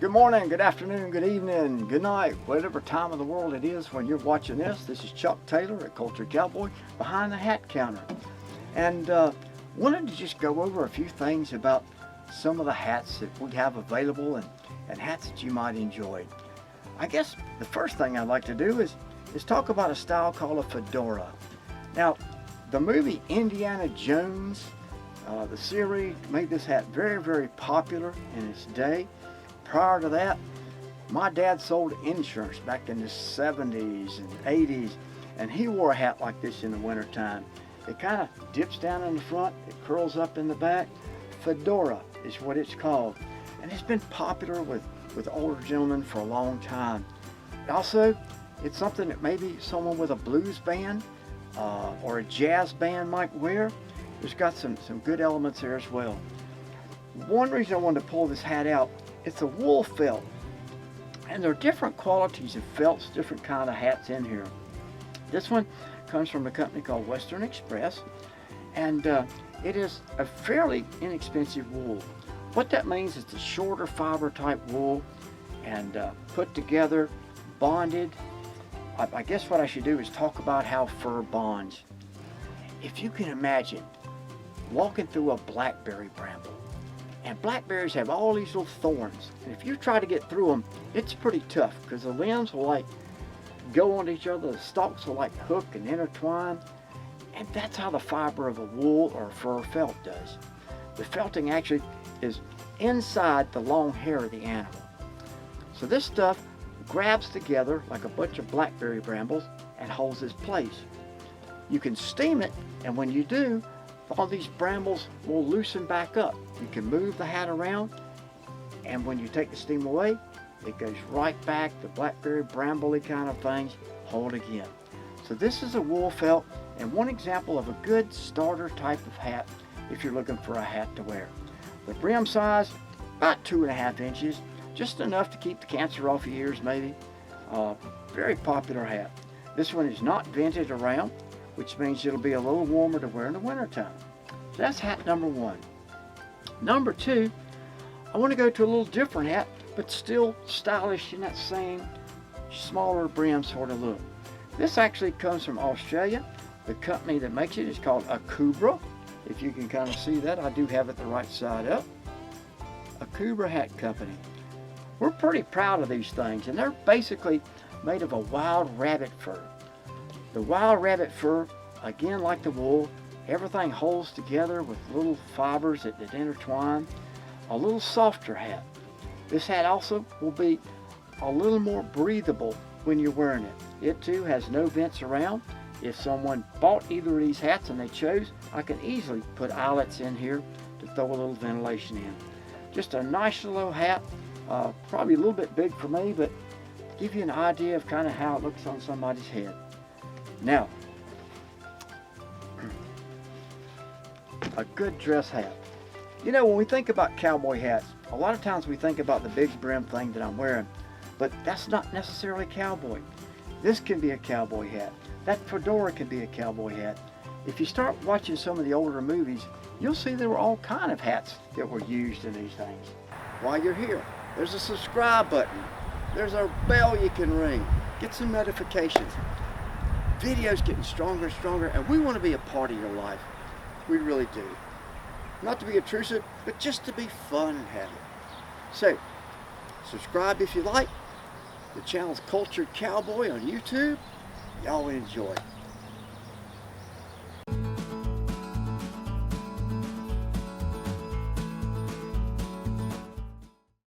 Good morning, good afternoon, good evening, good night, whatever time of the world it is when you're watching this. This is Chuck Taylor at Culture Cowboy behind the hat counter. And wanted to just go over a few things about some of the hats that we have available and hats that you might enjoy. I guess the first thing I'd like to do is talk about a style called a fedora. Now, the movie Indiana Jones, the series, made this hat very, very popular in its day. Prior to that, my dad sold insurance back in the 70s and 80s, and he wore a hat like this in the wintertime. It kind of dips down in the front, it curls up in the back. Fedora is what it's called, and it's been popular with older gentlemen for a long time. Also, it's something that maybe someone with a blues band or a jazz band might wear. It's got some good elements there as well. One reason I wanted to pull this hat out, it's a wool felt, and there are different qualities of felts, different kind of hats in here. This one comes from a company called Western Express, and it is a fairly inexpensive wool. What that means is it's a shorter fiber type wool and put together, bonded. I guess what I should do is talk about how fur bonds. If you can imagine walking through a blackberry bramble, and blackberries have all these little thorns, and if you try to get through them, it's pretty tough because the limbs will like go onto each other, the stalks will like hook and intertwine, and that's how the fiber of a wool or a fur felt does. The felting actually is inside the long hair of the animal. So this stuff grabs together like a bunch of blackberry brambles and holds its place. You can steam it, and when you do, all these brambles will loosen back up. You can move the hat around, and when you take the steam away, it goes right back. The blackberry brambly kind of things hold again. So this is a wool felt, and one example of a good starter type of hat if you're looking for a hat to wear. The brim size, about 2.5 inches, just enough to keep the cancer off your ears maybe. Very popular hat. This one is not vented around, which means it'll be a little warmer to wear in the wintertime. So that's hat number one. Number two, I want to go to a little different hat, but still stylish in that same smaller brim sort of look. This actually comes from Australia. The company that makes it is called Akubra. If you can kind of see that, I do have it the right side up. Akubra Hat Company. We're pretty proud of these things, and they're basically made of a wild rabbit fur. The wild rabbit fur, again like the wool, everything holds together with little fibers that intertwine. A little softer hat. This hat also will be a little more breathable when you're wearing it. It too has no vents around. If someone bought either of these hats and they chose, I can easily put eyelets in here to throw a little ventilation in. Just a nice little hat, probably a little bit big for me, but give you an idea of kind of how it looks on somebody's head. Now, a good dress hat. You know, when we think about cowboy hats, a lot of times we think about the big brim thing that I'm wearing, but that's not necessarily cowboy. This can be a cowboy hat. That fedora can be a cowboy hat. If you start watching some of the older movies, you'll see there were all kind of hats that were used in these things. While you're here, there's a subscribe button. There's a bell you can ring. Get some notifications. Videos getting stronger and stronger, and we want to be a part of your life. We really do. Not to be intrusive, but just to be fun and happy. So, subscribe if you like. The channel's Culture Cowboy on YouTube. Y'all enjoy.